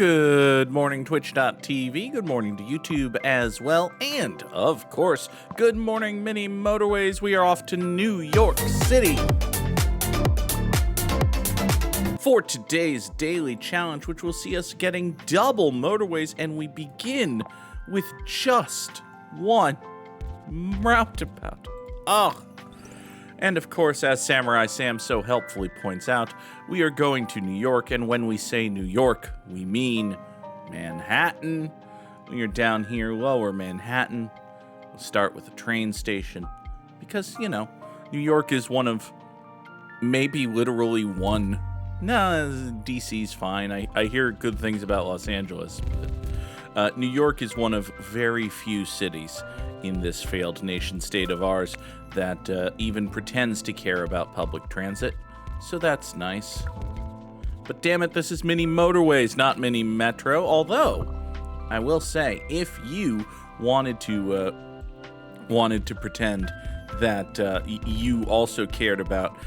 Good morning, Twitch.tv. Good morning to YouTube as well. And, of course, good morning, Mini Motorways. We are off to New York City for today's daily challenge, which will see us getting double motorways. And we begin with just one roundabout. Oh. And of course, as Samurai Sam so helpfully points out, we are going to New York, and when we say New York, we mean Manhattan. We are down here, lower Manhattan. We'll start with a train station, because, you know, New York is one of, maybe literally one. No, DC's fine. I hear good things about Los Angeles, but New York is one of very few cities in this failed nation state of ours that even pretends to care about public transit, so that's nice. But damn it, this is Mini Motorways, not Mini Metro, although I will say, if you wanted to pretend that you also cared about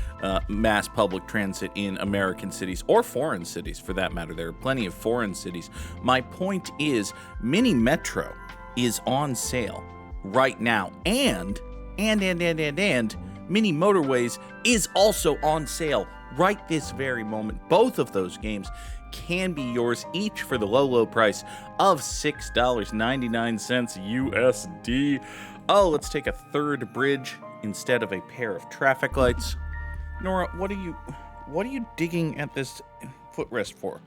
mass public transit in American cities, or foreign cities for that matter, there are plenty of foreign cities. My point is, Mini Metro is on sale right now, and Mini Motorways is also on sale right this very moment. Both of those games can be yours, each for the low price of $6.99 USD. Oh, let's take a third bridge instead of a pair of traffic lights. Nora, what are you digging at this footrest for?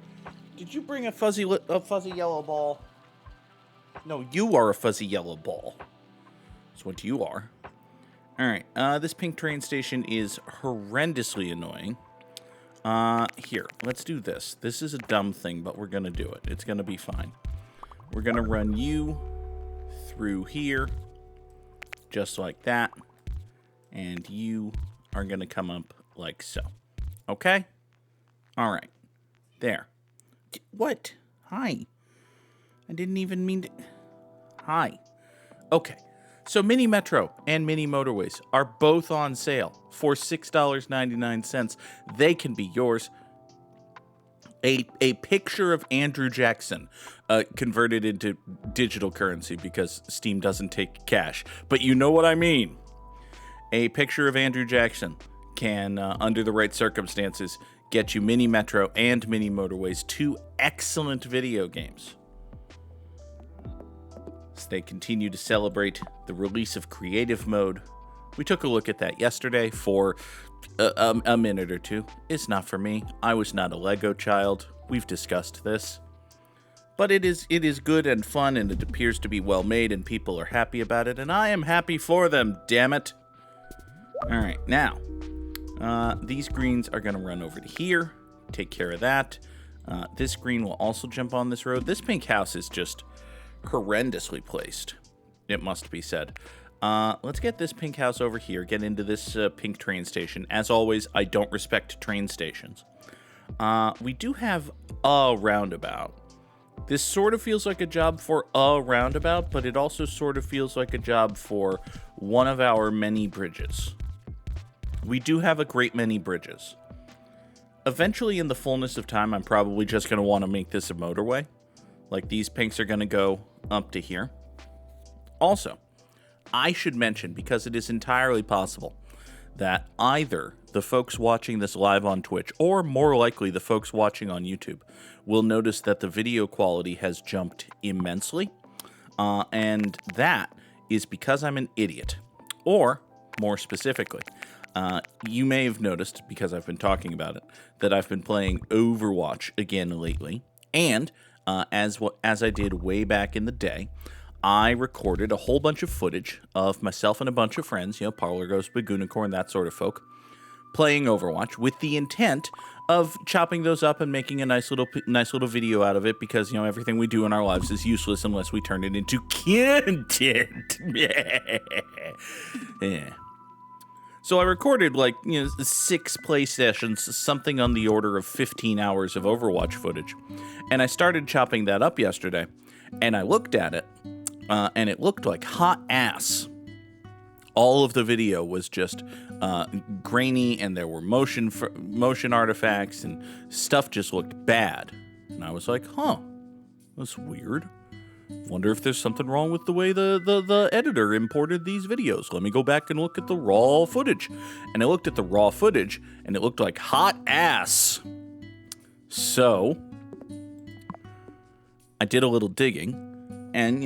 Did you bring a fuzzy yellow ball? No, you are a fuzzy yellow ball. That's what you are. All right, this pink train station is horrendously annoying. Here, let's do this. This is a dumb thing, but we're gonna do it. It's gonna be fine. We're gonna run you through here, just like that, and you are gonna come up like so. Okay? All right. There. What? Hi. I didn't even mean to... Hi. Okay. So Mini Metro and Mini Motorways are both on sale for $6.99. They can be yours. A picture of Andrew Jackson converted into digital currency because Steam doesn't take cash. But you know what I mean. A picture of Andrew Jackson can, under the right circumstances, get you Mini Metro and Mini Motorways, two excellent video games. As they continue to celebrate the release of Creative Mode. We took a look at that yesterday for a minute or two. It's not for me. I was not a Lego child. We've discussed this. But it is good and fun, and it appears to be well made, and people are happy about it, and I am happy for them, damn it. All right, now, these greens are going to run over to here. Take care of that. This green will also jump on this road. This pink house is just horrendously placed, it must be said. Let's get this pink house over here, get into this pink train station. As always, I don't respect train stations. We do have a roundabout. This sort of feels like a job for a roundabout, but it also sort of feels like a job for one of our many bridges. We do have a great many bridges. Eventually, in the fullness of time, I'm probably just going to want to make this a motorway. Like, these pinks are going to go up to here. Also, I should mention, because it is entirely possible that either the folks watching this live on Twitch, or more likely the folks watching on YouTube, will notice that the video quality has jumped immensely. And that is because I'm an idiot. Or, more specifically, you may have noticed, because I've been talking about it, that I've been playing Overwatch again lately. And as I did way back in the day, I recorded a whole bunch of footage of myself and a bunch of friends, you know, Parlor Ghost, Bagoonicorn, that sort of folk, playing Overwatch with the intent of chopping those up and making a nice little video out of it, because, you know, everything we do in our lives is useless unless we turn it into content. Yeah. So I recorded, like, you know, 6 play sessions, something on the order of 15 hours of Overwatch footage. And I started chopping that up yesterday, and I looked at it, and it looked like hot ass. All of the video was just grainy, and there were motion artifacts, and stuff just looked bad. And I was like, huh, That's weird. Wonder if there's something wrong with the way the editor imported these videos. Let me go back and look at the raw footage. And I looked at the raw footage, and it looked like hot ass. So, I did a little digging. And,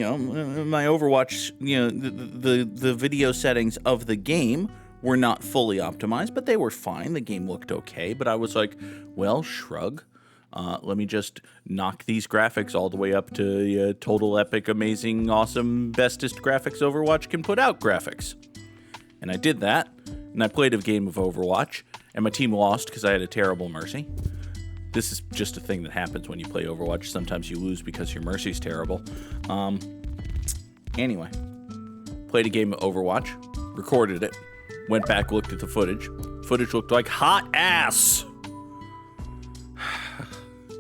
my Overwatch, the video settings of the game were not fully optimized, but they were fine. The game looked okay. But I was like, well, shrug. Let me just knock these graphics all the way up to total epic, amazing, awesome, bestest graphics Overwatch can put out graphics. And I did that, and I played a game of Overwatch, and my team lost because I had a terrible Mercy. This is just a thing that happens when you play Overwatch. Sometimes you lose because your Mercy's terrible. Anyway, played a game of Overwatch, recorded it, went back, looked at the footage. Footage looked like hot ass!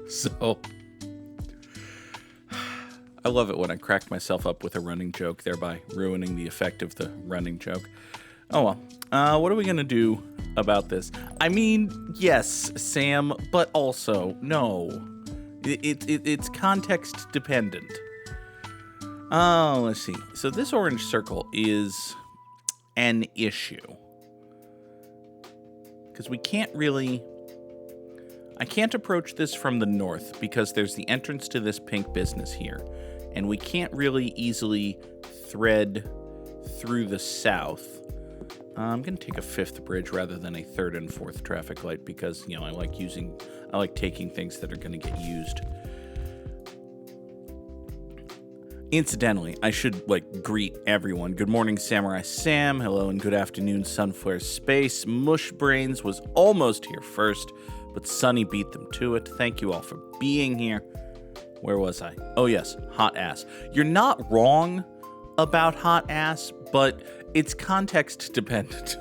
So, I love it when I crack myself up with a running joke, thereby ruining the effect of the running joke. Oh well, what are we going to do about this? I mean, yes, Sam, but also, no. It's context dependent. Oh, let's see. So this orange circle is an issue. Because we can't really... I can't approach this from the north because there's the entrance to this pink business here. And we can't really easily thread through the south. I'm going to take a fifth bridge rather than a third and fourth traffic light because, I like taking things that are going to get used. Incidentally, I should, greet everyone. Good morning, Samurai Sam. Hello and good afternoon, Sunflare Space. Mush Brains was almost here first, but Sunny beat them to it. Thank you all for being here. Where was I? Oh, yes, hot ass. You're not wrong about hot ass, but it's context dependent.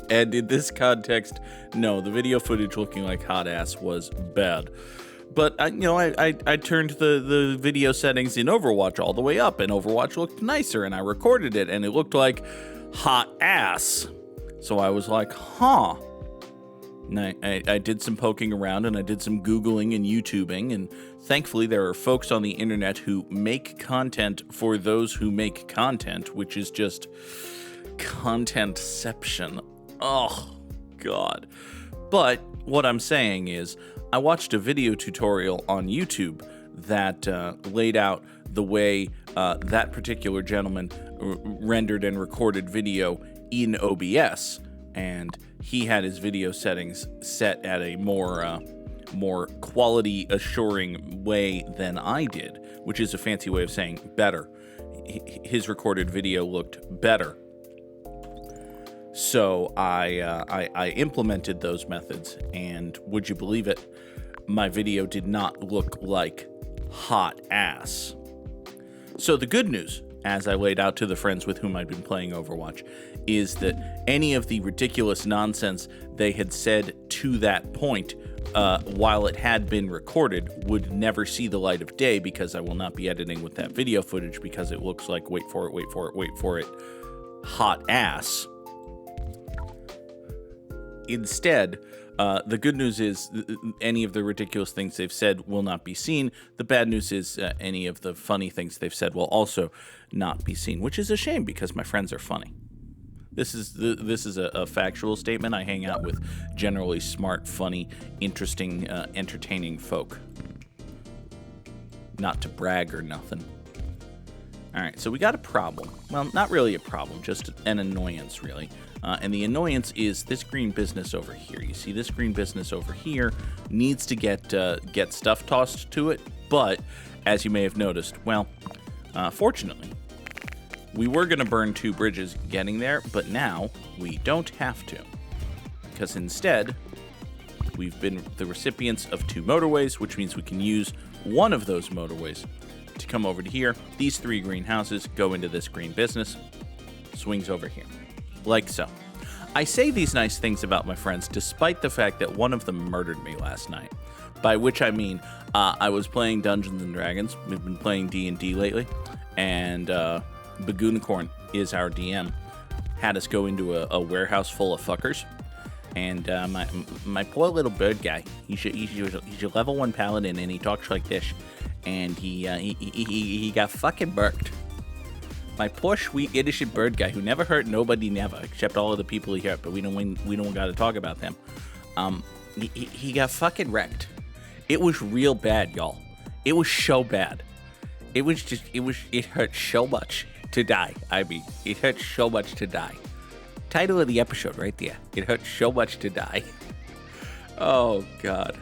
And in this context, no, the video footage looking like hot ass was bad. But, I turned the video settings in Overwatch all the way up, and Overwatch looked nicer, and I recorded it, and it looked like hot ass. So I was like, huh. And I did some poking around, and I did some Googling and YouTubing, and thankfully there are folks on the internet who make content for those who make content, which is just contentception. Oh, God. But what I'm saying is, I watched a video tutorial on YouTube that laid out the way that particular gentleman rendered and recorded video in OBS, and he had his video settings set at a more quality assuring way than I did, which is a fancy way of saying better. His recorded video looked better. So I implemented those methods, and would you believe it, my video did not look like hot ass. So the good news, as I laid out to the friends with whom I'd been playing Overwatch, is that any of the ridiculous nonsense they had said to that point, while it had been recorded, would never see the light of day because I will not be editing with that video footage because it looks like, wait for it, hot ass. Instead, the good news is any of the ridiculous things they've said will not be seen. The bad news is any of the funny things they've said will also not be seen, which is a shame because my friends are funny. This is a factual statement. I hang out with generally smart, funny, interesting, entertaining folk. Not to brag or nothing. All right, so we got a problem. Well, not really a problem, just an annoyance, really. And the annoyance is this green business over here. You see this green business over here needs to get stuff tossed to it, but as you may have noticed, well, fortunately, we were going to burn 2 bridges getting there, but now we don't have to. Because instead, we've been the recipients of 2 motorways, which means we can use one of those motorways to come over to here. These 3 greenhouses go into this green business, swings over here. Like so. I say these nice things about my friends despite the fact that one of them murdered me last night. By which I mean, I was playing Dungeons & Dragons. We've been playing D&D lately. And Bagoonicorn is our DM. Had us go into a warehouse full of fuckers. And my poor little bird guy, he's a level 1 paladin and he talks like this. and he got fucking burked. My poor, sweet, innocent bird guy who never hurt nobody never, except all of the people he hurt, but we don't got to talk about them. He got fucking wrecked. It was real bad, y'all. It was so bad. It hurt so much to die. I mean, it hurt so much to die. Title of the episode right there. It hurt so much to die. Oh, God.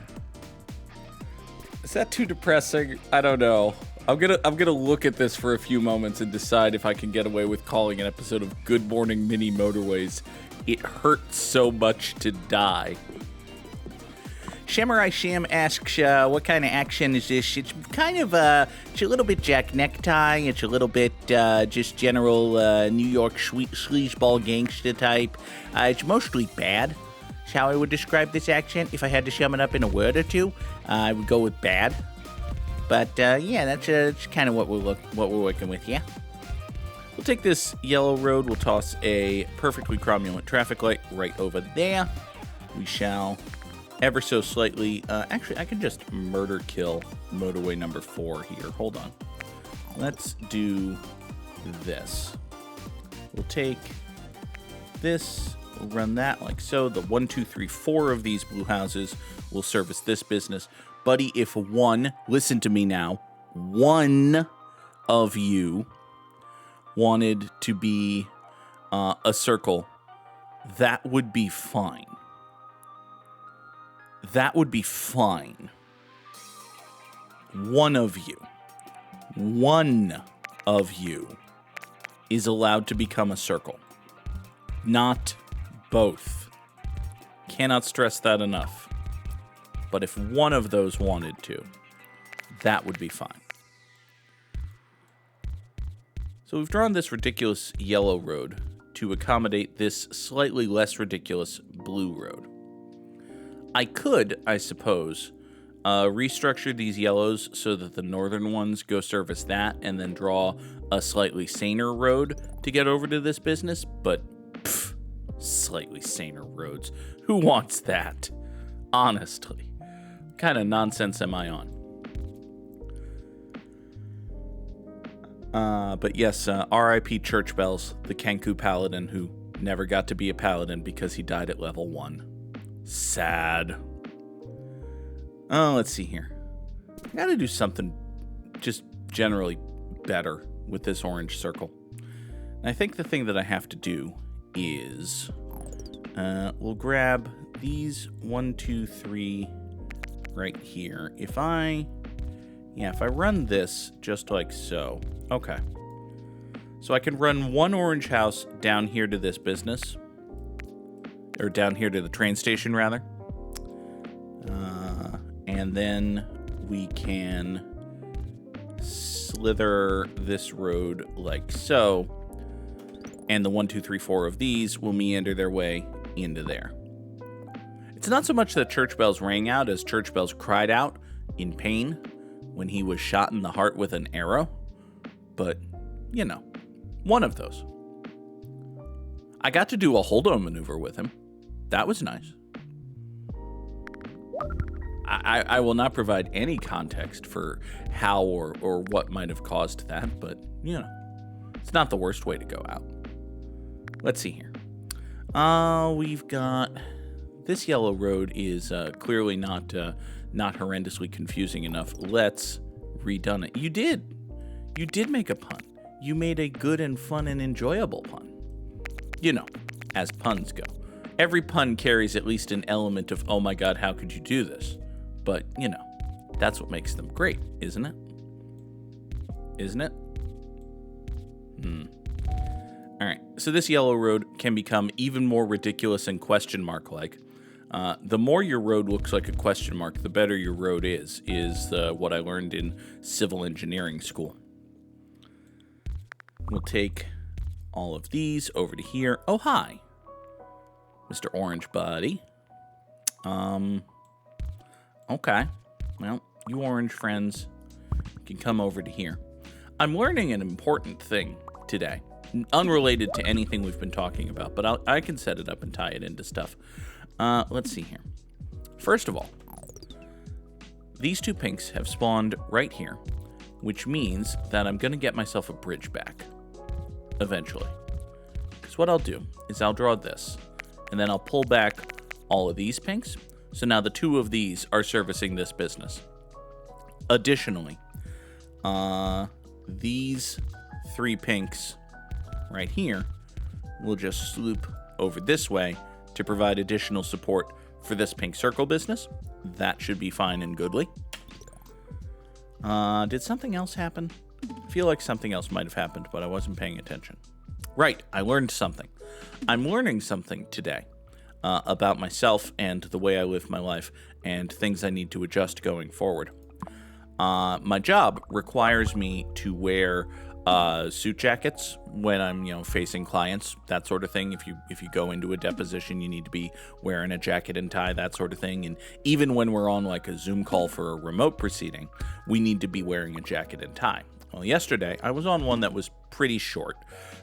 Is that too depressing? I don't know. I'm gonna look at this for a few moments and decide if I can get away with calling an episode of Good Morning Mini Motorways. It hurt so much to die. Samurai Sham asks, what kind of action is this? It's kind of, it's a little bit Jack Necktie. It's a little bit, just general, New York sleazeball gangster type. It's mostly bad. That's how I would describe this action. If I had to sum it up in a word or two, I would go with bad. But, yeah, that's kind of what we're working with, yeah? We'll take this yellow road. We'll toss a perfectly cromulent traffic light right over there. We shall ever so slightly, actually, I can just murder kill motorway number 4 here. Hold on. Let's do this. We'll take this, we'll run that like so. The 1, 2, 3, 4 of these blue houses will service this business. Buddy, if listen to me now, one of you wanted to be a circle, that would be fine. That would be fine. One of you is allowed to become a circle. Not both. Cannot stress that enough. But if one of those wanted to, that would be fine. So we've drawn this ridiculous yellow road to accommodate this slightly less ridiculous blue road. I could, I suppose, restructure these yellows so that the northern ones go service that and then draw a slightly saner road to get over to this business, but slightly saner roads. Who wants that? Honestly. What kind of nonsense am I on? But yes, R.I.P. Church Bells, the Kenku Paladin who never got to be a paladin because he died at level 1. Sad. Oh, let's see here. I gotta do something just generally better with this orange circle. And I think the thing that I have to do is we'll grab these 1, 2, 3 right here. If I run this just like so. Okay. So I can run one orange house down here to this business. Or down here to the train station, rather. And then we can slither this road like so. And the 1, 2, 3, 4 of these will meander their way into there. It's not so much that Church Bells rang out as Church Bells cried out in pain when he was shot in the heart with an arrow. But, one of those. I got to do a hold-on maneuver with him. That was nice. I will not provide any context for how or what might have caused that, but, it's not the worst way to go out. Let's see here. We've got... This yellow road is clearly not horrendously confusing enough. Let's redone it. You did make a pun. You made a good and fun and enjoyable pun. As puns go. Every pun carries at least an element of, oh my god, how could you do this? But, that's what makes them great, isn't it? Isn't it? Alright, so this yellow road can become even more ridiculous and question mark-like. The more your road looks like a question mark, the better your road is what I learned in civil engineering school. We'll take all of these over to here. Oh, hi, Mr. Orange Buddy. Okay. Well, you orange friends can come over to here. I'm learning an important thing today, unrelated to anything we've been talking about, but I can set it up and tie it into stuff. Let's see here. First of all, these two pinks have spawned right here, which means that I'm going to get myself a bridge back eventually. Because what I'll do is I'll draw this, and then I'll pull back all of these pinks. So now the two of these are servicing this business. Additionally, these three pinks right here will just swoop over this way to provide additional support for this pink circle business. That should be fine and goodly. Did something else happen? I feel like something else might have happened, but I wasn't paying attention. Right, I learned something. I'm learning something today about myself and the way I live my life and things I need to adjust going forward. My job requires me to wear suit jackets when I'm, facing clients, that sort of thing. If you go into a deposition, you need to be wearing a jacket and tie, that sort of thing. And even when we're on like a Zoom call for a remote proceeding, we need to be wearing a jacket and tie. Well, yesterday I was on one that was pretty short.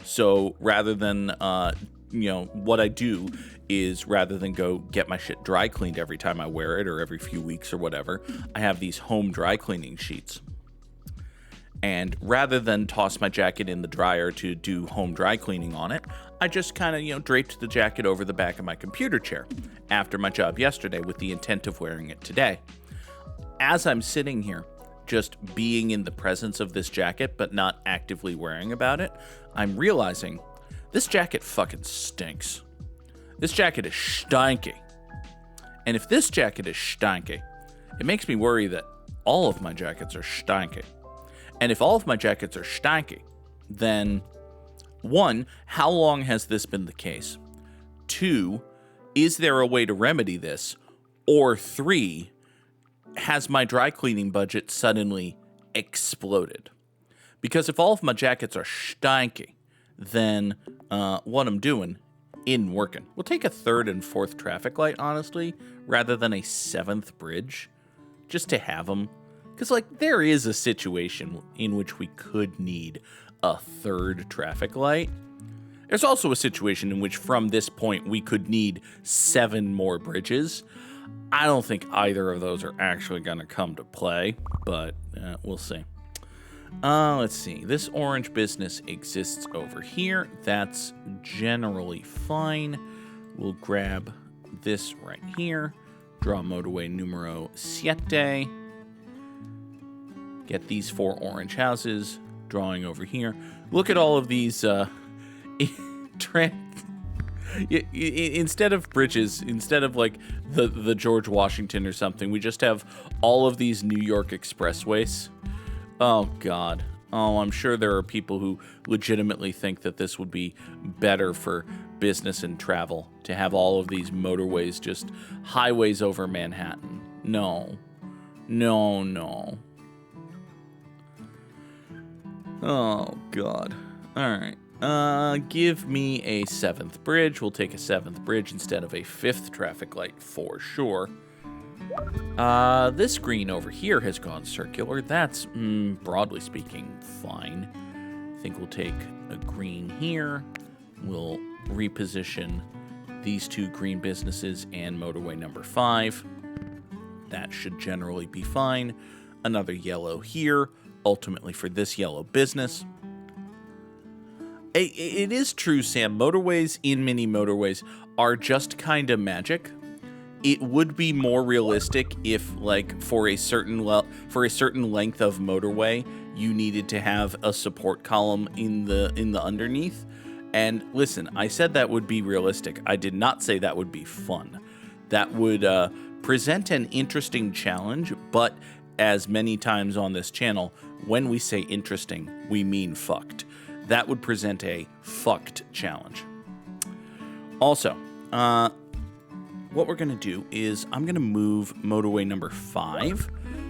So rather than, what I do is rather than go get my shit dry cleaned every time I wear it or every few weeks or whatever, I have these home dry cleaning sheets. And rather than toss my jacket in the dryer to do home dry cleaning on it, I just kind of, draped the jacket over the back of my computer chair after my job yesterday with the intent of wearing it today. As I'm sitting here, just being in the presence of this jacket, but not actively worrying about it, I'm realizing this jacket fucking stinks. This jacket is stanky. And if this jacket is stanky, it makes me worry that all of my jackets are stanky. And if all of my jackets are stanky, then 1, how long has this been the case? 2, is there a way to remedy this? Or 3, has my dry cleaning budget suddenly exploded? Because if all of my jackets are stanky, then what I'm doing isn't working. We'll take a 3rd and 4th traffic light, honestly, rather than a 7th bridge, just to have them. Because, there is a situation in which we could need a 3rd traffic light. There's also a situation in which, from this point, we could need 7 more bridges. I don't think either of those are actually going to come to play, but we'll see. Let's see. This orange business exists over here. That's generally fine. We'll grab this right here. Draw motorway numero 7. Get these 4 orange houses. Drawing over here. Look at all of these instead of bridges, instead of the George Washington or something, we just have all of these New York expressways. Oh, God. Oh, I'm sure there are people who legitimately think that this would be better for business and travel, to have all of these motorways, just highways over Manhattan. No. No, no. Oh, God. All right. Give me a 7th bridge. We'll take a 7th bridge instead of a 5th traffic light for sure. This green over here has gone circular. That's, broadly speaking, fine. I think we'll take a green here. We'll reposition these 2 green businesses and motorway number 5. That should generally be fine. Another yellow here, ultimately for this yellow business. It is true, Sam. Motorways in mini motorways are just kind of magic. It would be more realistic if, for a certain length of motorway, you needed to have a support column in the underneath. And listen, I said that would be realistic. I did not say that would be fun. That would present an interesting challenge, but as many times on this channel, when we say interesting, we mean fucked. That would present a fucked challenge. Also, what we're going to do is I'm going to move motorway number 5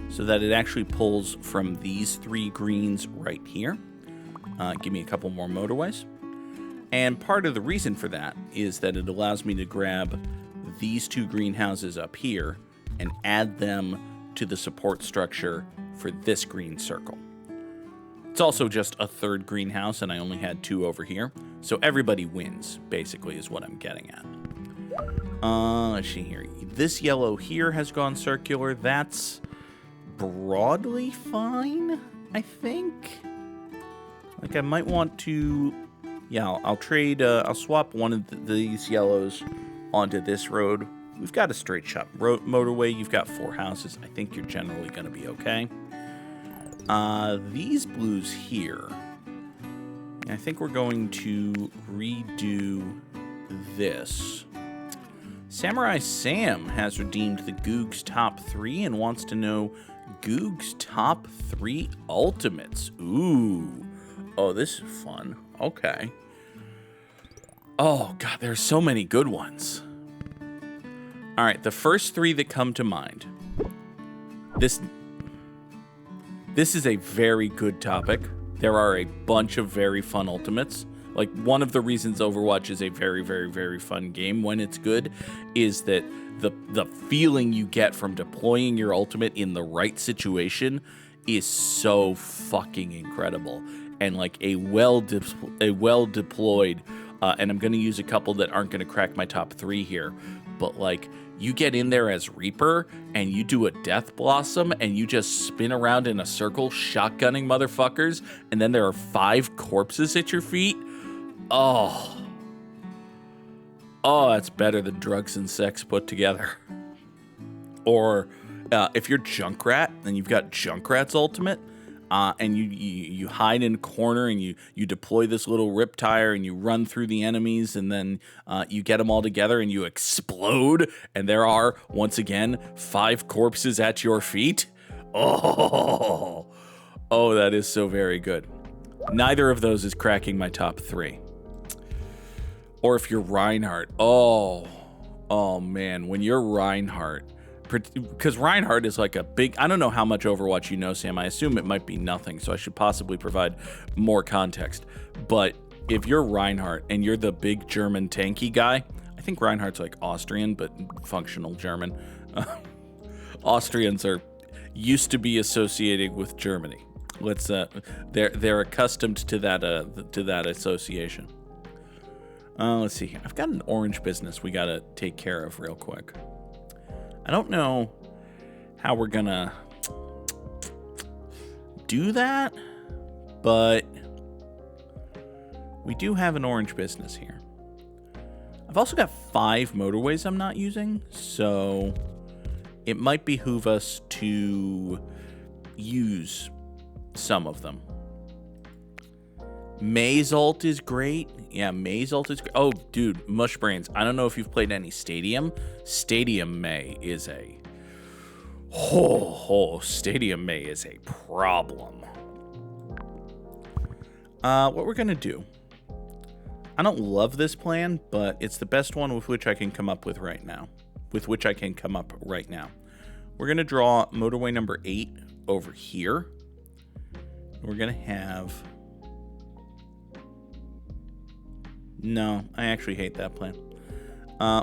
so that it actually pulls from these 3 greens right here. Give me a couple more motorways. And part of the reason for that is that it allows me to grab these 2 greenhouses up here and add them to the support structure for this green circle. It's also just a 3rd greenhouse, and I only had 2 over here. So everybody wins, basically, is what I'm getting at. Let's see here. This yellow here has gone circular. That's broadly fine, I think. Like, I might want to... Yeah, I'll trade... I'll swap one of these yellows onto this road. We've got a straight shot motorway. You've got 4 houses. I think you're generally going to be okay. These blues here... I think we're going to redo this. Samurai Sam has redeemed the Goog's top 3 and wants to know Goog's top 3 ultimates. Ooh. Oh, this is fun. Okay. Oh, God, there's so many good ones. All right, the first 3 that come to mind. This is a very good topic. There are a bunch of very fun ultimates. Like, one of the reasons Overwatch is a very, very, very fun game when it's good is that the feeling you get from deploying your ultimate in the right situation is so fucking incredible. And, like, a well deployed, and I'm going to use a couple that aren't going to crack my top 3 here, but, like, you get in there as Reaper, and you do a Death Blossom, and you just spin around in a circle, shotgunning motherfuckers, and then there are 5 corpses at your feet. Oh, that's better than drugs and sex put together. Or if you're Junkrat, and you've got Junkrat's ultimate, and you hide in a corner and you deploy this little rip tire and you run through the enemies and then you get them all together and you explode and there are, once again, 5 corpses at your feet. Oh, that is so very good. Neither of those is cracking my top 3. Or if you're Reinhardt. Oh man, when you're Reinhardt, because Reinhardt is like a big... I don't know how much Overwatch you know, Sam. I assume it might be nothing, so I should possibly provide more context. But if you're Reinhardt and you're the big German tanky guy... I think Reinhardt's like Austrian, but functional German. Austrians are used to be associated with Germany. They're accustomed to that association. Let's see. I've got an orange business we got to take care of real quick. I don't know how we're gonna do that, but we do have an orange business here. I've also got 5 motorways I'm not using, so it might behoove us to use some of them. May's ult is great. Yeah, May's ult is great. Oh, dude, Mush Brains. I don't know if you've played any Stadium. Stadium May is a... Stadium May is a problem. What we're going to do... I don't love this plan, but it's the best one with which I can come up with right now. We're going to draw motorway number 8 over here. We're going to have... No, I actually hate that plan.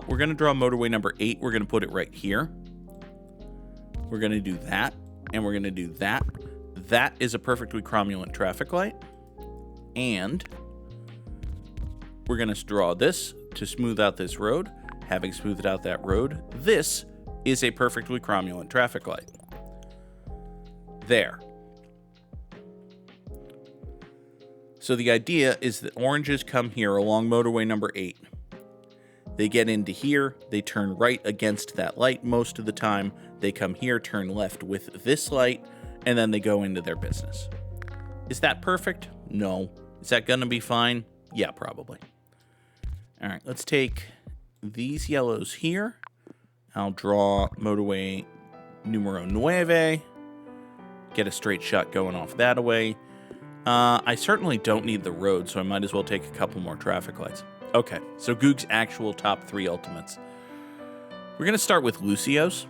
We're going to draw motorway number 8. We're going to put it right here. We're going to do that, and we're going to do that. That is a perfectly cromulent traffic light. And we're going to draw this to smooth out this road. Having smoothed out that road, this is a perfectly cromulent traffic light. There. So the idea is that oranges come here along motorway number 8. They get into here, they turn right against that light most of the time. They come here, turn left with this light, and then they go into their business. Is that perfect? No. Is that gonna be fine? Yeah, probably. All right, let's take these yellows here. I'll draw motorway numero 9. Get a straight shot going off that away. I certainly don't need the road, so I might as well take a couple more traffic lights. Okay, so Goog's actual top 3 ultimates. We're going to start with Lucio's.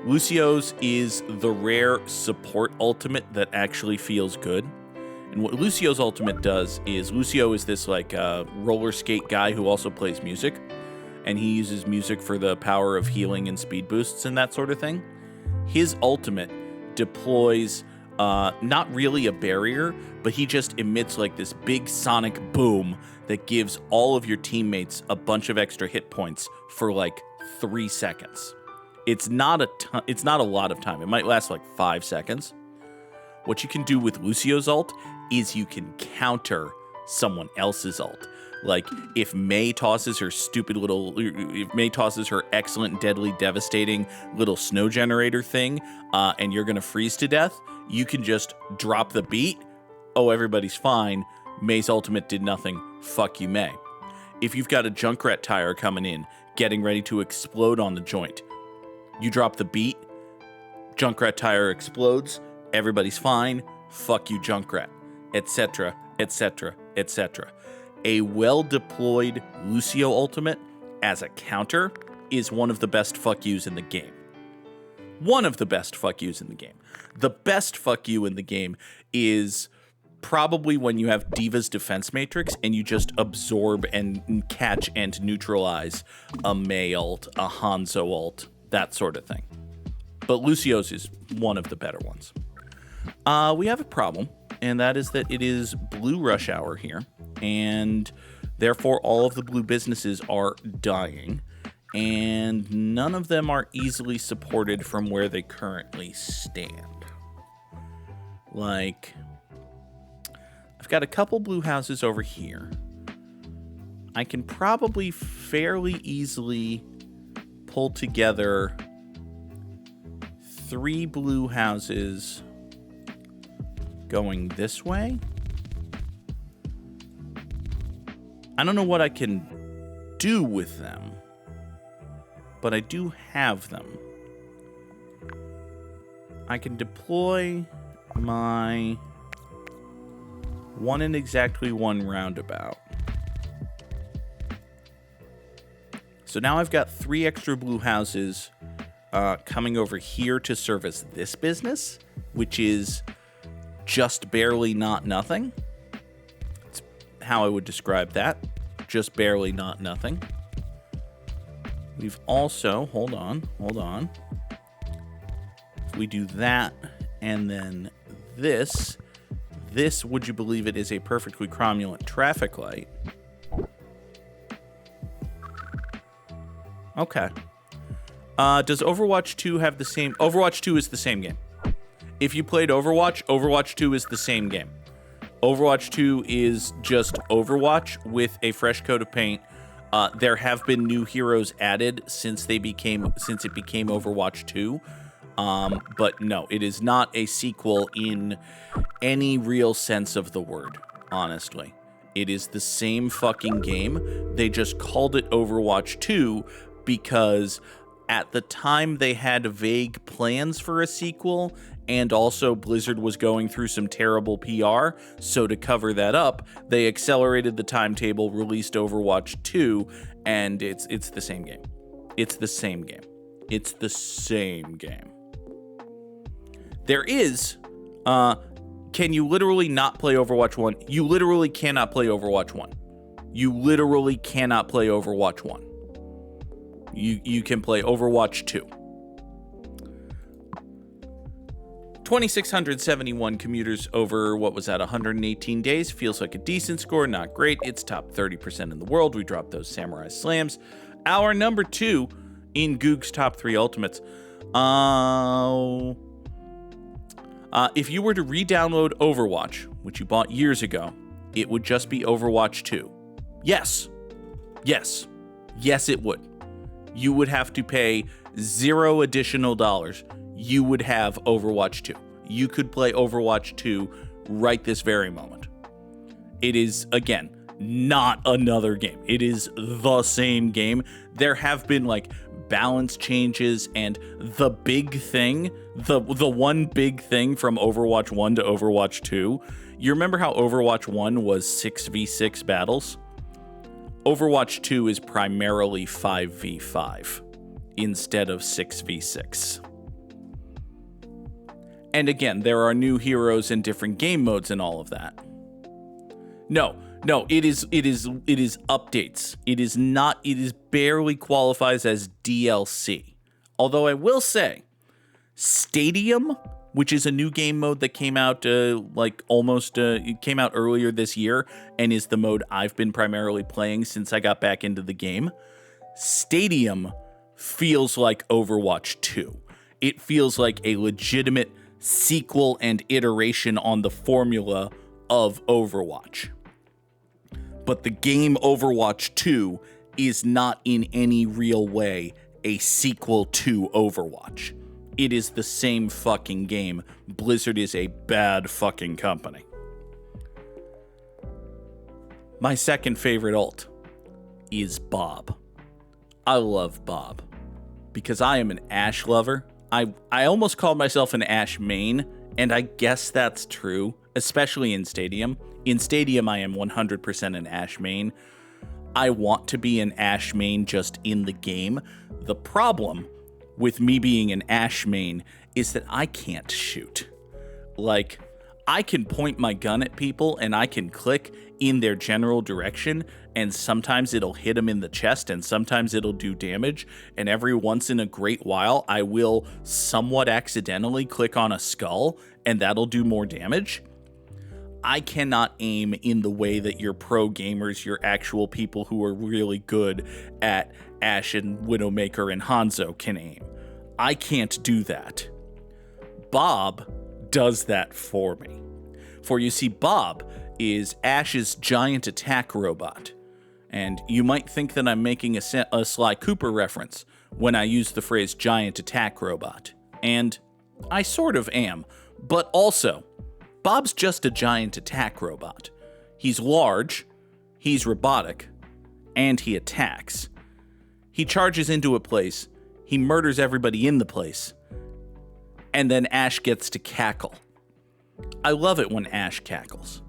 Lucio's is the rare support ultimate that actually feels good. And what Lucio's ultimate does is, Lucio is this like roller skate guy who also plays music. And he uses music for the power of healing and speed boosts and that sort of thing. His ultimate deploys... not really a barrier, but he just emits like this big sonic boom that gives all of your teammates a bunch of extra hit points for like 3 seconds. It's not a lot of time. It might last like 5 seconds. What you can do with Lucio's ult is you can counter someone else's ult. Like, if Mei tosses her excellent, deadly, devastating little snow generator thing, and you're going to freeze to death, you can just drop the beat. Oh, everybody's fine. Mei's ultimate did nothing. Fuck you, Mei. If you've got a Junkrat tire coming in, getting ready to explode on the joint, you drop the beat, Junkrat tire explodes, everybody's fine. Fuck you, Junkrat, etc., etc., etc. A well-deployed Lucio ultimate as a counter is one of the best fuck yous in the game. One of the best fuck yous in the game. The best fuck you in the game is probably when you have Diva's defense matrix and you just absorb and catch and neutralize a Mei ult, a Hanzo ult, that sort of thing. But Lucio's is one of the better ones. We have a problem, and that is that it is blue rush hour here, and therefore all of the blue businesses are dying, and none of them are easily supported from where they currently stand. Like, I've got a couple blue houses over here. I can probably fairly easily pull together 3 blue houses going this way. I don't know what I can do with them, but I do have them. I can deploy my 1 and exactly 1 roundabout. So now I've got 3 extra blue houses coming over here to service this business, which is just barely not nothing. It's how I would describe that. Just barely not nothing. We've also, hold on. If we do that and then this, would you believe it, is a perfectly cromulent traffic light. Okay. Does Overwatch 2 have the same... Overwatch 2 is the same game. If you played Overwatch, Overwatch 2 is the same game. Overwatch 2 is just Overwatch with a fresh coat of paint. There have been new heroes added since it became Overwatch 2. But no, it is not a sequel in any real sense of the word, honestly. It is the same fucking game. They just called it Overwatch 2 because at the time they had vague plans for a sequel, and also Blizzard was going through some terrible PR, so to cover that up, they accelerated the timetable, released Overwatch 2, and it's the same game. It's the same game. It's the same game. There is, can you literally not play Overwatch 1? You literally cannot play Overwatch 1. You literally cannot play Overwatch 1. You can play Overwatch 2. 2,671 commuters over, 118 days. Feels like a decent score, not great. It's top 30% in the world. We dropped those Samurai Slams. Our number 2 in Goog's top 3 ultimates. If you were to re-download Overwatch, which you bought years ago, it would just be Overwatch 2. Yes, it would. You would have to pay $0 additional dollars. You would have Overwatch 2. You could play Overwatch 2 right this very moment. It is, again, not another game. It is the same game. There have been, balance changes, and the big thing, the one big thing from Overwatch 1 to Overwatch 2, you remember how Overwatch 1 was 6v6 battles? Overwatch 2 is primarily 5v5 instead of 6v6. And again, there are new heroes and different game modes and all of that. No, it is updates. It is barely qualifies as DLC. Although I will say, Stadium, which is a new game mode that came out it came out earlier this year and is the mode I've been primarily playing since I got back into the game. Stadium feels like Overwatch 2. It feels like a legitimate sequel and iteration on the formula of Overwatch. But the game Overwatch 2 is not in any real way a sequel to Overwatch. It is the same fucking game. Blizzard is a bad fucking company. My second favorite ult is Bob. I love Bob because I am an Ashe lover. I almost called myself an Ashe main, and I guess that's true, especially in Stadium. In Stadium, I am 100% an Ashe main. I want to be an Ashe main just in the game. The problem with me being an Ashe main is that I can't shoot. Like, I can point my gun at people and I can click in their general direction, and sometimes it'll hit them in the chest and sometimes it'll do damage, and every once in a great while I will somewhat accidentally click on a skull and that'll do more damage. I cannot aim in the way that your pro gamers, your actual people who are really good at Ashe and Widowmaker and Hanzo can aim. I can't do that. Bob does that for me. For you see, Bob is Ashe's giant attack robot. And you might think that I'm making a Sly Cooper reference when I use the phrase giant attack robot. And I sort of am. But also, Bob's just a giant attack robot. He's large, he's robotic, and he attacks. He charges into a place, he murders everybody in the place, and then Ashe gets to cackle. I love it when Ashe cackles.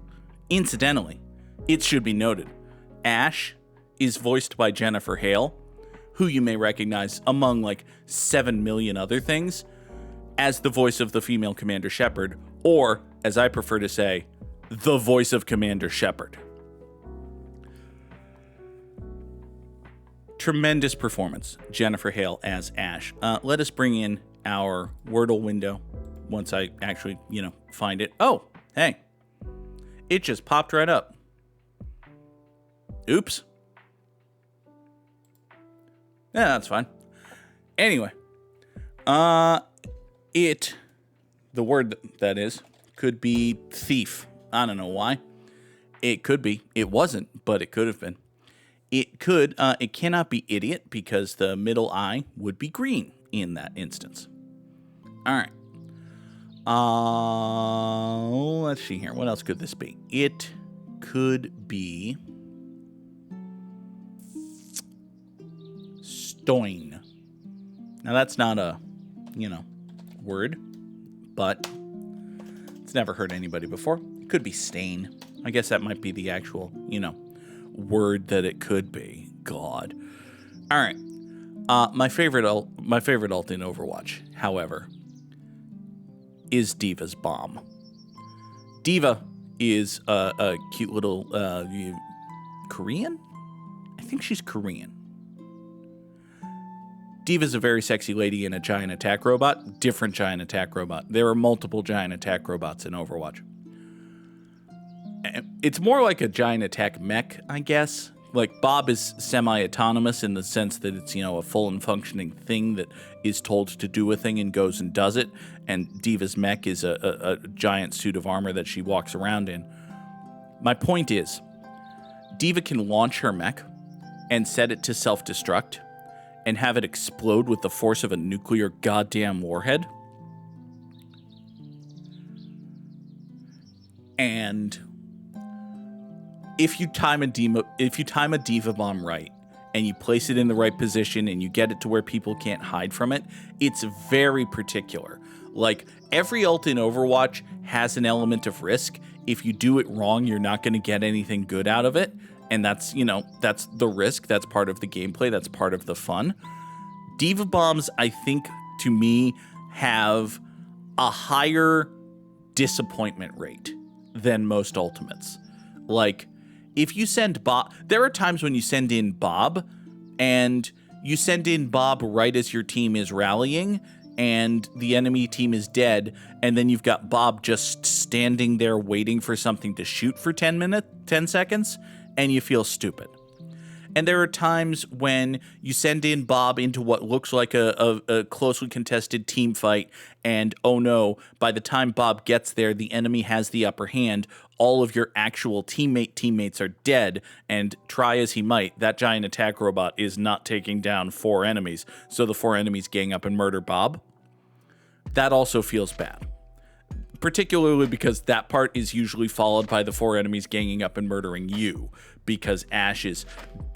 Incidentally, it should be noted, Ashe is voiced by Jennifer Hale, who you may recognize among like 7 million other things, as the voice of the female Commander Shepard, or, as I prefer to say, the voice of Commander Shepard. Tremendous performance, Jennifer Hale as Ashe. Let us bring in our Wordle window once I actually, find it. Oh, hey. It just popped right up. Oops. Yeah, that's fine. Anyway. The word that is, could be thief. I don't know why. It could be. It wasn't, but it could have been. It cannot be idiot because the middle I would be green in that instance. All right. Let's see here. What else could this be? It could be Stoin. Now that's not a, word, but it's never hurt anybody before. It could be stain. I guess that might be the actual, word that it could be. God. All right. My favorite ult in Overwatch, however, is D.Va's bomb. D.Va is a cute little Korean? I think she's Korean. D.Va's a very sexy lady in a giant attack robot. Different giant attack robot. There are multiple giant attack robots in Overwatch. It's more like a giant attack mech, I guess. Like, Bob is semi-autonomous in the sense that it's, a full and functioning thing that is told to do a thing and goes and does it. And D.Va's mech is a giant suit of armor that she walks around in. My point is, D.Va can launch her mech and set it to self-destruct and have it explode with the force of a nuclear goddamn warhead. And if you time a D.Va bomb right, and you place it in the right position, and you get it to where people can't hide from it, it's very particular. Like, every ult in Overwatch has an element of risk. If you do it wrong, you're not going to get anything good out of it. And that's, that's the risk. That's part of the gameplay. That's part of the fun. D.Va bombs, I think, to me, have a higher disappointment rate than most ultimates. Like, if you send Bob, there are times when you send in Bob, and you send in Bob right as your team is rallying, and the enemy team is dead, and then you've got Bob just standing there waiting for something to shoot for 10 seconds, and you feel stupid. And there are times when you send in Bob into what looks like a closely contested team fight, and oh no, by the time Bob gets there, the enemy has the upper hand. All of your actual teammates are dead, and try as he might, that giant attack robot is not taking down 4 enemies. So the 4 enemies gang up and murder Bob. That also feels bad. Particularly because that part is usually followed by the 4 enemies ganging up and murdering you, because Ash is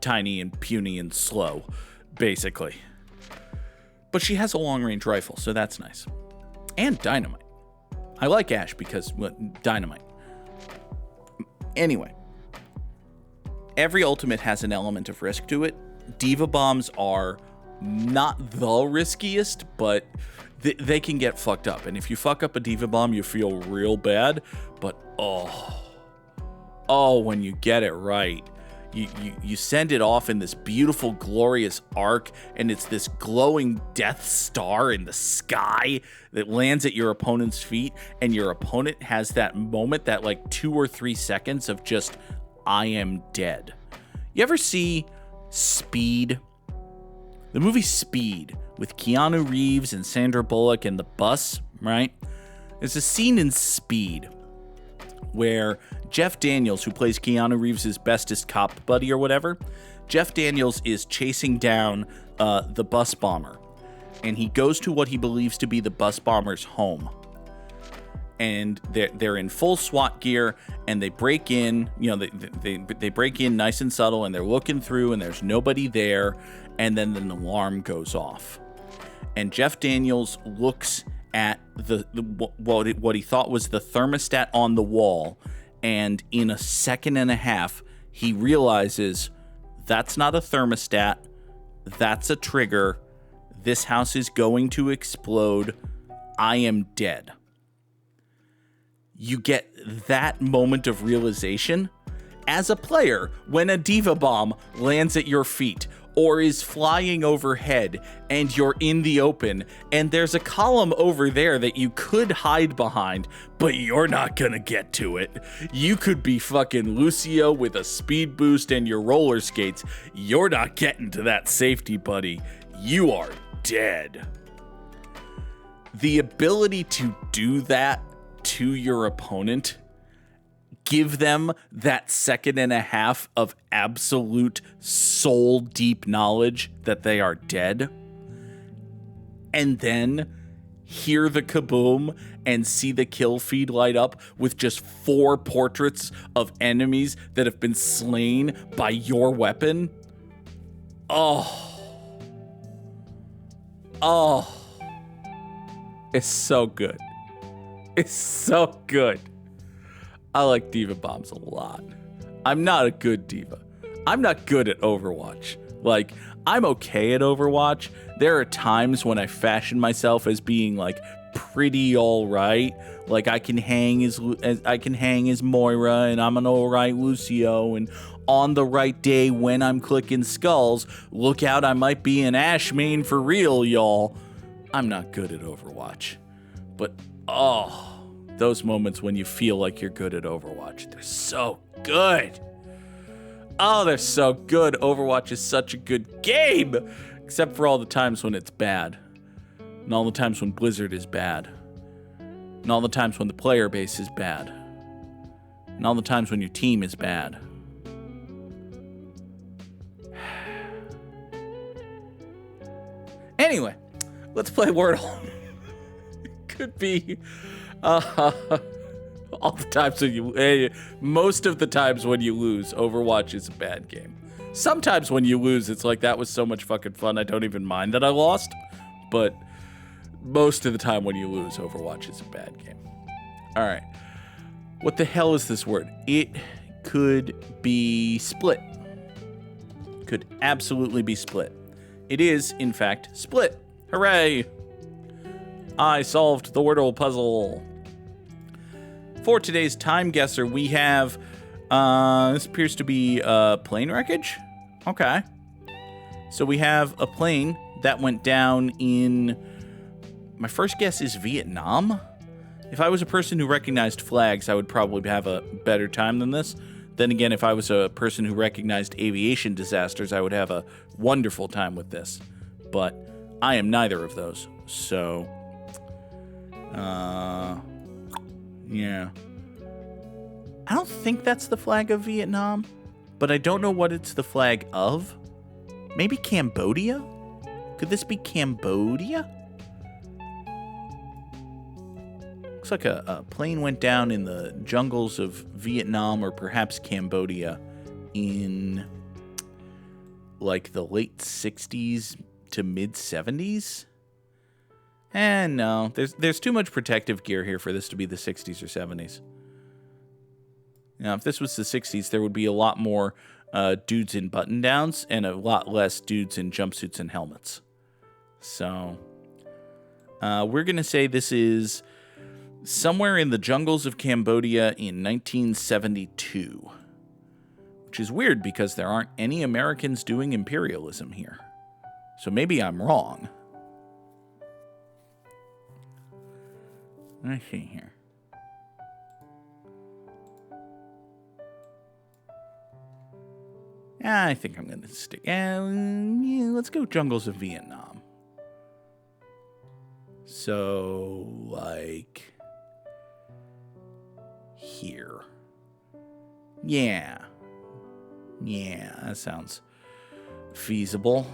tiny and puny and slow, basically. But she has a long-range rifle, so that's nice. And dynamite. I like Ash because, well, dynamite. Anyway, every ultimate has an element of risk to it. Diva bombs are not the riskiest, but they can get fucked up. And if you fuck up a diva bomb, you feel real bad. But when you get it right, you send it off in this beautiful, glorious arc, and it's this glowing Death Star in the sky that lands at your opponent's feet, and your opponent has that moment, that like 2 or 3 seconds of just, I am dead. You ever see Speed? The movie Speed with Keanu Reeves and Sandra Bullock and the bus, right? There's a scene in Speed where Jeff Daniels, who plays Keanu Reeves' bestest cop buddy or whatever, Jeff Daniels is chasing down the bus bomber, and he goes to what he believes to be the bus bomber's home. And they're in full SWAT gear, and they break in. You know, they break in nice and subtle, and they're looking through, and there's nobody there, and then an alarm goes off, and Jeff Daniels looks at what he thought was the thermostat on the wall, and in a second and a half, he realizes that's not a thermostat, that's a trigger. This house is going to explode. I am dead. You get that moment of realization as a player when a diva bomb lands at your feet or is flying overhead and you're in the open and there's a column over there that you could hide behind, but you're not gonna get to it. You could be fucking Lucio with a speed boost and your roller skates. You're not getting to that safety, buddy. You are dead. The ability to do that to your opponent, give them that second and a half of absolute soul deep knowledge that they are dead, and then hear the kaboom and see the kill feed light up with just 4 portraits of enemies that have been slain by your weapon. It's so good. It's so good. I like diva bombs a lot. I'm not a good diva. I'm not good at Overwatch. Like, I'm okay at Overwatch. There are times when I fashion myself as being like pretty all right. Like I can hang as Moira, and I'm an all right Lucio, and on the right day when I'm clicking skulls, look out, I might be an Ash main for real, y'all. I'm not good at Overwatch. But those moments when you feel like you're good at Overwatch, they're so good. Oh, they're so good. Overwatch is such a good game, except for all the times when it's bad, and all the times when Blizzard is bad, and all the times when the player base is bad, and all the times when your team is bad. Anyway, let's play Wordle. Could be all the times when most of the times when you lose, Overwatch is a bad game. Sometimes when you lose, it's like, that was so much fucking fun, I don't even mind that I lost. But most of the time when you lose, Overwatch is a bad game. All right. What the hell is this word? It could be split. Could absolutely be split. It is, in fact, split. Hooray! I solved the Wordle puzzle. For today's time guesser, we have, this appears to be plane wreckage. Okay. So we have a plane that went down in, my first guess is Vietnam. If I was a person who recognized flags, I would probably have a better time than this. Then again, if I was a person who recognized aviation disasters, I would have a wonderful time with this. But I am neither of those. So, yeah. I don't think that's the flag of Vietnam, but I don't know what it's the flag of. Maybe Cambodia? Could this be Cambodia? Looks like a plane went down in the jungles of Vietnam or perhaps Cambodia in like the late 60s to mid 70s. And no, there's too much protective gear here for this to be the 60s or 70s. Now, if this was the 60s, there would be a lot more dudes in button-downs and a lot less dudes in jumpsuits and helmets. So, we're going to say this is somewhere in the jungles of Cambodia in 1972. Which is weird because there aren't any Americans doing imperialism here. So maybe I'm wrong. Let's see here. I think I'm going to stick... yeah, let's go jungles of Vietnam. So, like... here. Yeah. Yeah, that sounds feasible.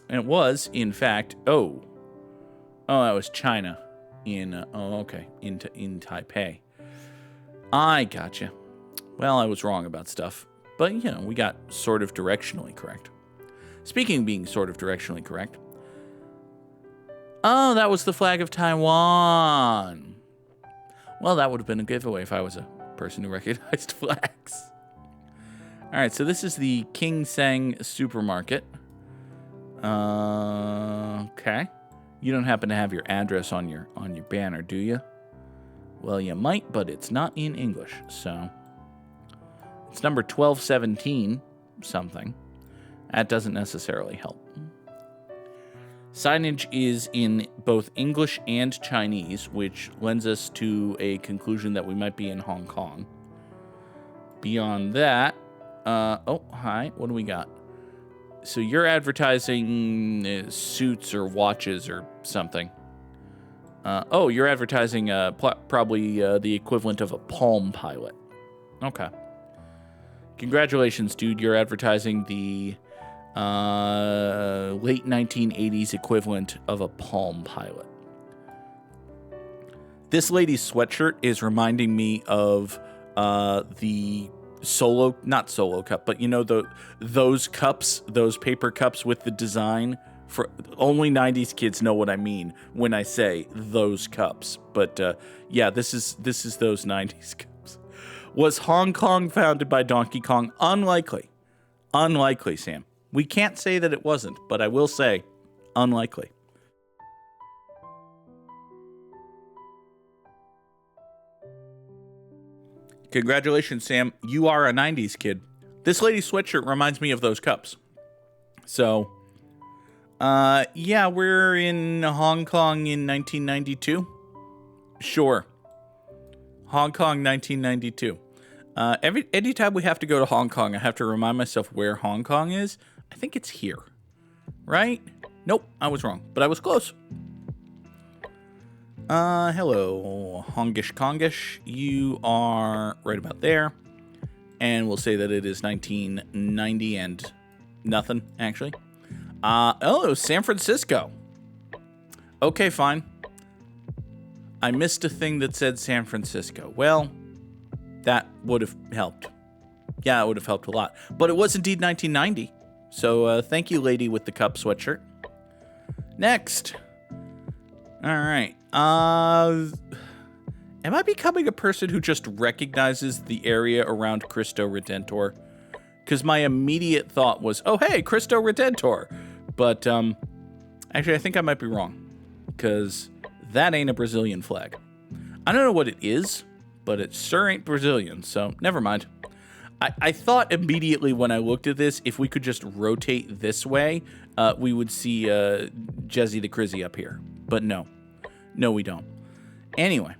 And it was, in fact... Oh, that was China. In Taipei. I gotcha. Well, I was wrong about stuff. But, you know, we got sort of directionally correct. Speaking of being sort of directionally correct. Oh, that was the flag of Taiwan. Well, that would have been a giveaway if I was a person who recognized flags. All right, so this is the King Sang supermarket. Okay. You don't happen to have your address on your banner, do you? Well, you might, but it's not in English, so... It's number 1217 something. That doesn't necessarily help. Signage is in both English and Chinese, which lends us to a conclusion that we might be in Hong Kong. Beyond that, oh, hi, what do we got? So you're advertising suits or watches or something. Oh, you're advertising probably the equivalent of a Palm Pilot. Okay. Congratulations, dude. You're advertising the late 1980s equivalent of a Palm Pilot. This lady's sweatshirt is reminding me of the not solo cup, but you know, those cups, those paper cups with the design. For only 90s kids know what I mean when I say those cups. But yeah, this is those 90s cups. Was Hong Kong founded by Donkey Kong? Unlikely. Unlikely, Sam. We can't say that it wasn't, but I will say unlikely. Congratulations, Sam. You are a 90s kid. This lady's sweatshirt reminds me of those cups. So, yeah, we're in Hong Kong in 1992. Sure. Hong Kong, 1992. Anytime we have to go to Hong Kong, I have to remind myself where Hong Kong is. I think it's here. Right? Nope, I was wrong, but I was close. Hello, Hongish Kongish. You are right about there. And we'll say that it is 1990 and nothing, actually. Oh, San Francisco. Okay, fine. I missed a thing that said San Francisco. Well, that would have helped. Yeah, it would have helped a lot. But it was indeed 1990. So thank you, lady with the cup sweatshirt. Next. All right. Am I becoming a person who just recognizes the area around Cristo Redentor? Because my immediate thought was, oh, hey, Cristo Redentor. But actually, I think I might be wrong. Because that ain't a Brazilian flag. I don't know what it is, but it sure ain't Brazilian, so never mind. I thought immediately when I looked at this, if we could just rotate this way, we would see Jezzy the Crizzy up here. But no. No, we don't. Anyway,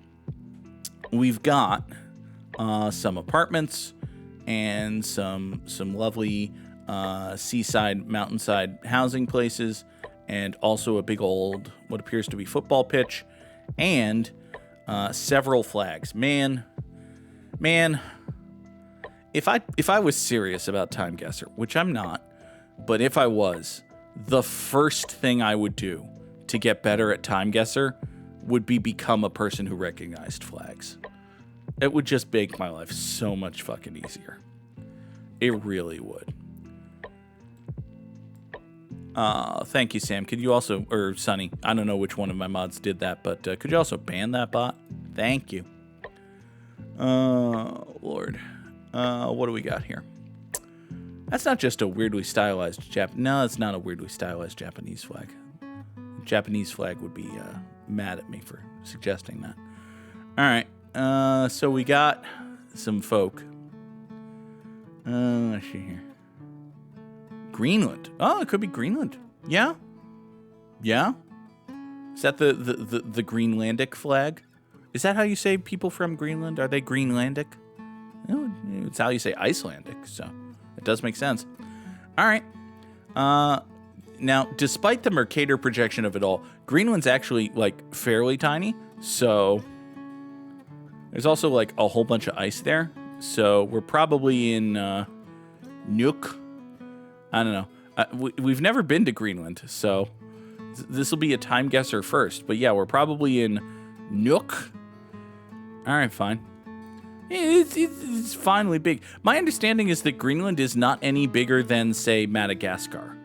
we've got some apartments, and some lovely seaside, mountainside housing places, and also a big old, what appears to be football pitch, and several flags. Man, if I was serious about Time Guesser, which I'm not, but if I was, the first thing I would do to get better at Time Guesser would be become a person who recognized flags. It would just make my life so much fucking easier. It really would. Thank you, Sam. Could you also, or Sunny, I don't know which one of my mods did that, but could you also ban that bot? Thank you. Lord. What do we got here? That's not just a weirdly stylized No, it's not a weirdly stylized Japanese flag. Japanese flag would be mad at me for suggesting that. All right. So we got some folk. Let's see here. Greenland. Oh, it could be Greenland. Yeah. Yeah. Is that the Greenlandic flag? Is that how you say people from Greenland? Are they Greenlandic? No, it's how you say Icelandic, so it does make sense. All right. Now, despite the Mercator projection of it all, Greenland's actually, like, fairly tiny, so there's also, like, a whole bunch of ice there, so we're probably in Nuuk. I don't know. We've never been to Greenland, so this will be a time guesser first, but yeah, we're probably in Nuuk. All right, fine. It's finally big. My understanding is that Greenland is not any bigger than, say, Madagascar.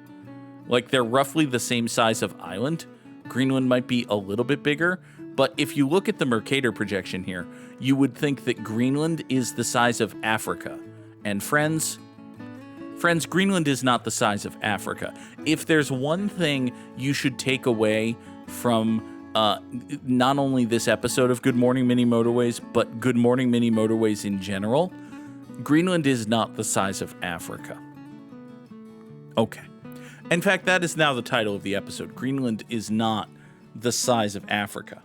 Like, they're roughly the same size of island. Greenland might be a little bit bigger, but if you look at the Mercator projection here, you would think that Greenland is the size of Africa. And friends, Greenland is not the size of Africa. If there's one thing you should take away from not only this episode of Good Morning Mini Motorways, but Good Morning Mini Motorways in general, Greenland is not the size of Africa. Okay. In fact, that is now the title of the episode. Greenland is not the size of Africa.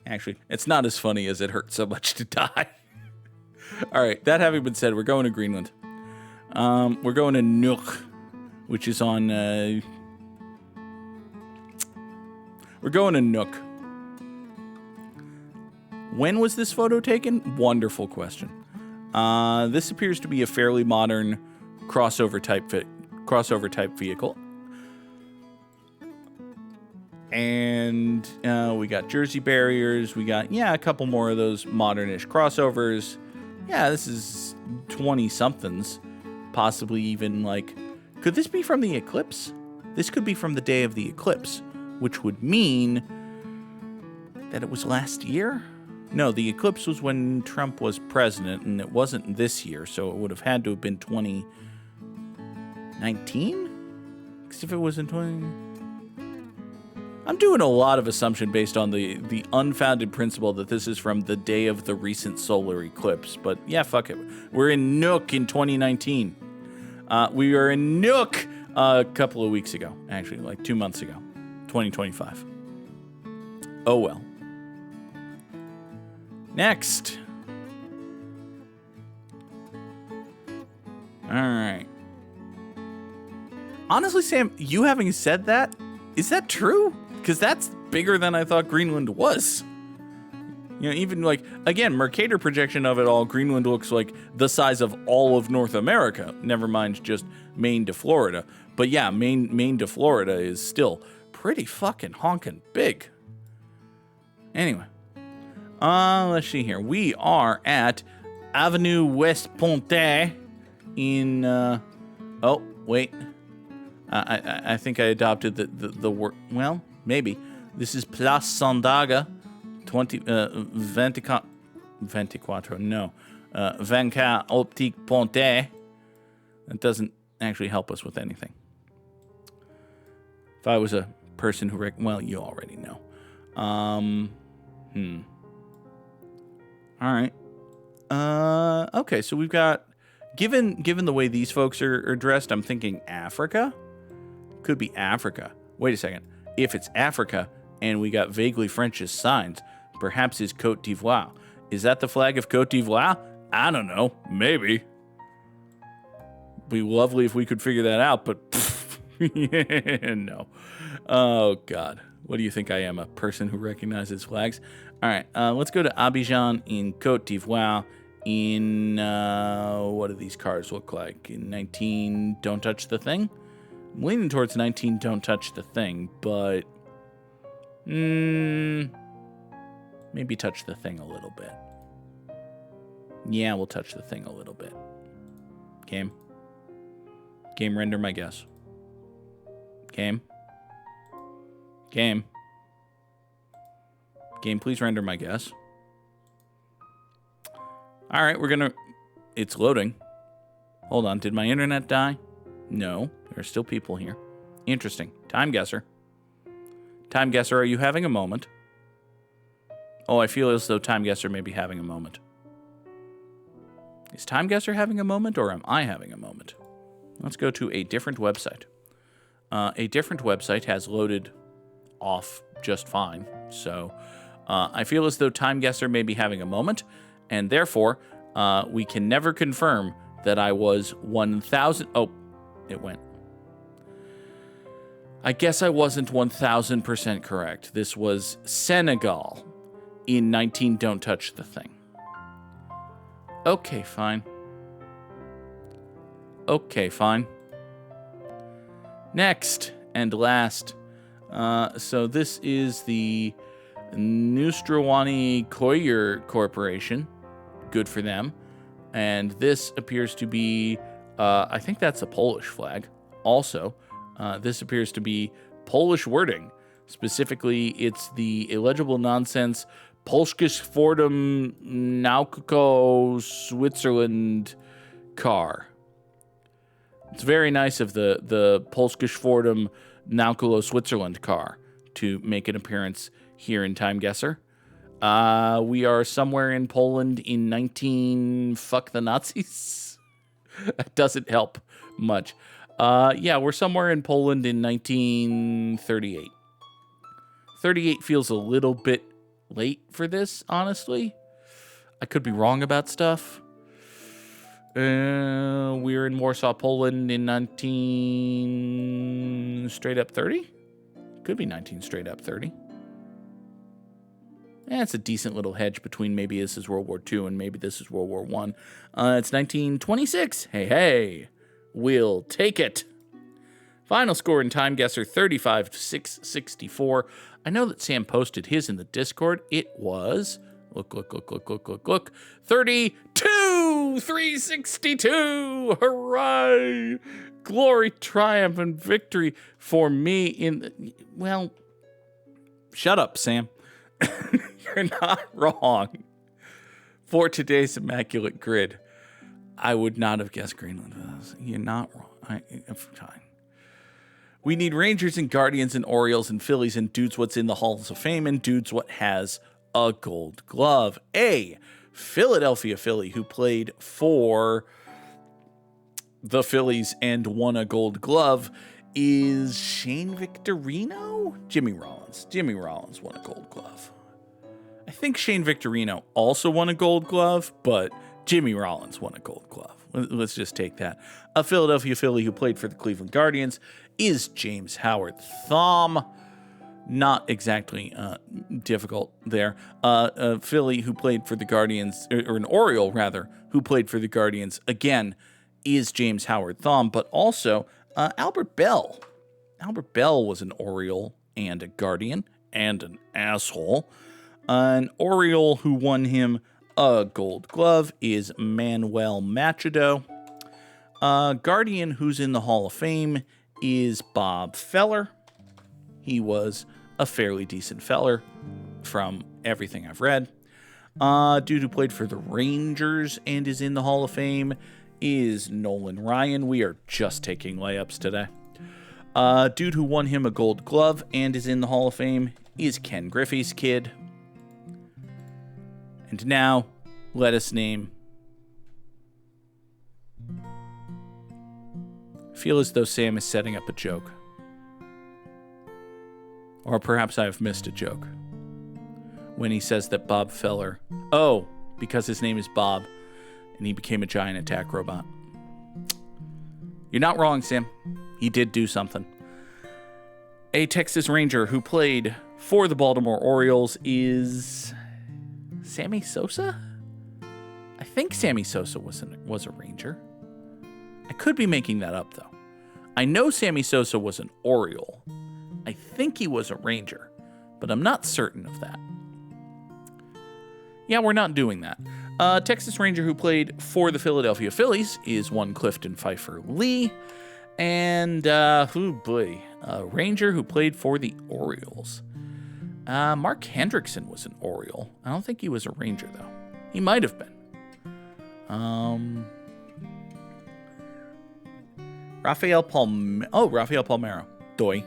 Actually, it's not as funny as it hurts so much to die. All right, that having been said, we're going to Greenland. We're going to Nuuk, which is on... We're going to Nuuk. When was this photo taken? Wonderful question. This appears to be a fairly modern crossover type vehicle. And we got Jersey barriers. We got, a couple more of those modern-ish crossovers. Yeah, this is 20-somethings. Possibly even, like... Could this be from the eclipse? This could be from the day of the eclipse, which would mean that it was last year? No, the eclipse was when Trump was president, and it wasn't this year, so it would have had to have been 2019? Because if it was in 20... I'm doing a lot of assumption based on the unfounded principle that this is from the day of the recent solar eclipse. But yeah, fuck it. We're in Nuuk in 2019. We were in Nuuk a couple of weeks ago, actually, like 2 months ago, 2025. Oh well. Next. All right. Honestly, Sam, you having said that, is that true? Because that's bigger than I thought Greenland was. You know, even like, again, Mercator projection of it all, Greenland looks like the size of all of North America. Never mind just Maine to Florida. But yeah, Maine to Florida is still pretty fucking honking big. Anyway. Let's see here. We are at Avenue West Ponte in, oh, wait. I think I adopted the word, well, maybe. This is Place Sandaga, 24, no. 24 Optique Ponte. That doesn't actually help us with anything. If I was a person who, well, you already know. All right. Okay, so we've got, given the way these folks are dressed, I'm thinking Africa? Could be Africa. Wait a second. If it's Africa, and we got vaguely French's signs, perhaps is Côte d'Ivoire. Is that the flag of Côte d'Ivoire? I don't know. Maybe. Be lovely if we could figure that out, but no. Oh, God. What do you think I am, a person who recognizes flags? All right, let's go to Abidjan in Côte d'Ivoire in, what do these cars look like? In 19, Don't Touch the Thing? I'm leaning towards 19, Don't Touch the Thing, but maybe touch the thing a little bit. Yeah, we'll touch the thing a little bit. Game, render my guess. Game, please render my guess. All right, it's loading. Hold on, did my internet die? No, there are still people here. Interesting. Time guesser. Time guesser, are you having a moment? Oh, I feel as though time guesser may be having a moment. Is time guesser having a moment, or am I having a moment? Let's go to a different website. A different website has loaded off just fine. So I feel as though time guesser may be having a moment, and therefore we can never confirm that I was 1,000. Oh, it went. I guess I wasn't 1,000% correct. This was Senegal in 19 Don't Touch the Thing. Okay, fine. Next and last. So this is the Nustrawani Koyer Corporation. Good for them. And this appears to be, I think that's a Polish flag. Also, this appears to be Polish wording. Specifically, it's the illegible nonsense Polskie Fordum Nauko Switzerland car. It's very nice of the Polskie Fordum Nauko Switzerland car to make an appearance here in Time Guesser. We are somewhere in Poland in 19 fuck the Nazis. That doesn't help much. Yeah, we're somewhere in Poland in 1938. 38 feels a little bit late for this, honestly. I could be wrong about stuff. We're in Warsaw, Poland in 19 straight up 30? Could be 19 straight up 30. It's a decent little hedge between maybe this is World War II and maybe this is World War I. It's 1926. Hey. We'll take it. Final score in Time Guesser, 35-664. I know that Sam posted his in the Discord. It was, look, 32-362. Hooray! Glory, triumph, and victory for me well, shut up, Sam. You're not wrong. For today's Immaculate Grid, I would not have guessed Greenland. You're not wrong. I'm fine. We need Rangers and Guardians and Orioles and Phillies and Dudes What's in the Halls of Fame and Dudes What has a Gold Glove. A Philadelphia Philly who played for the Phillies and won a Gold Glove is Shane Victorino? Jimmy Rollins. Jimmy Rollins won a Gold Glove. I think Shane Victorino also won a Gold Glove, but Jimmy Rollins won a Gold Glove. Let's just take that. A Philadelphia Philly who played for the Cleveland Guardians is James Howard Thom. Not exactly difficult there. A Philly who played for the Guardians, or an Oriole, rather, who played for the Guardians, again, is James Howard Thom, but also Albert Bell. Albert Bell was an Oriole and a Guardian and an asshole. An Oriole who won him a Gold Glove is Manuel Machado. Guardian who's in the Hall of Fame is Bob Feller. He was a fairly decent feller from everything I've read. Dude who played for the Rangers and is in the Hall of Fame is Nolan Ryan. We are just taking layups today. Dude who won him a Gold Glove and is in the Hall of Fame is Ken Griffey's kid. And now, let us name. I feel as though Sam is setting up a joke. Or perhaps I have missed a joke. when he says that Bob Feller, oh, because his name is Bob, and he became a giant attack robot. You're not wrong, Sam. He did do something. A Texas Ranger who played for the Baltimore Orioles is Sammy Sosa? I think Sammy Sosa was a Ranger. I could be making that up, though. I know Sammy Sosa was an Oriole. I think he was a Ranger, but I'm not certain of that. Yeah, we're not doing that. Texas Ranger who played for the Philadelphia Phillies is one Clifton Pfeiffer Lee. And, a Ranger who played for the Orioles. Mark Hendrickson was an Oriole. I don't think he was a Ranger, though. He might have been. Rafael Palmeiro. Doy.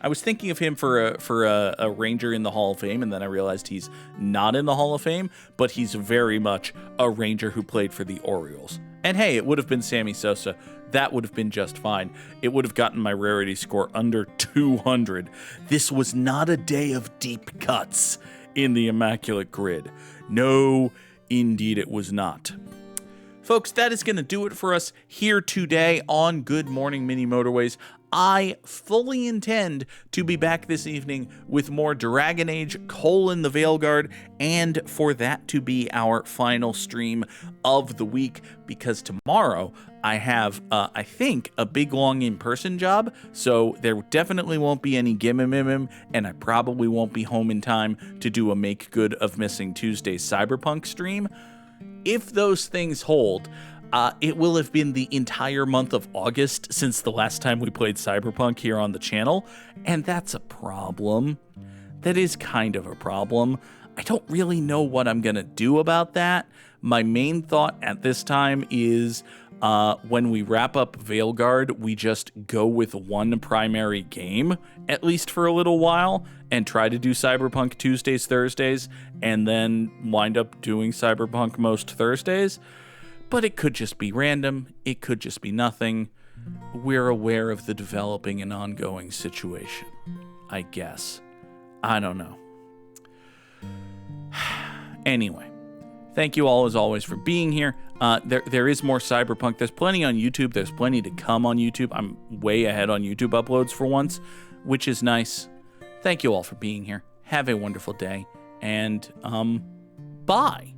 I was thinking of him for a Ranger in the Hall of Fame, and then I realized he's not in the Hall of Fame, but he's very much a Ranger who played for the Orioles. And hey, it would have been Sammy Sosa. That would have been just fine. It would have gotten my rarity score under 200. This was not a day of deep cuts in the Immaculate Grid. No, indeed it was not. Folks, that is going to do it for us here today on Good Morning Mini Motorways. I fully intend to be back this evening with more Dragon Age: The Veilguard, and for that to be our final stream of the week, because tomorrow I have, I think, a big, long in-person job, so there definitely won't be any Gimmimimim, and I probably won't be home in time to do a Make Good of Missing Tuesday's Cyberpunk stream. If those things hold, it will have been the entire month of August since the last time we played Cyberpunk here on the channel, and that's a problem. That is kind of a problem. I don't really know what I'm going to do about that. My main thought at this time is when we wrap up Veilguard, we just go with one primary game, at least for a little while, and try to do Cyberpunk Tuesdays, Thursdays, and then wind up doing Cyberpunk most Thursdays. But it could just be random. It could just be nothing. We're aware of the developing and ongoing situation, I guess. I don't know. Anyway, thank you all as always for being here. There is more Cyberpunk. There's plenty on YouTube. There's plenty to come on YouTube. I'm way ahead on YouTube uploads for once, which is nice. Thank you all for being here. Have a wonderful day, and bye.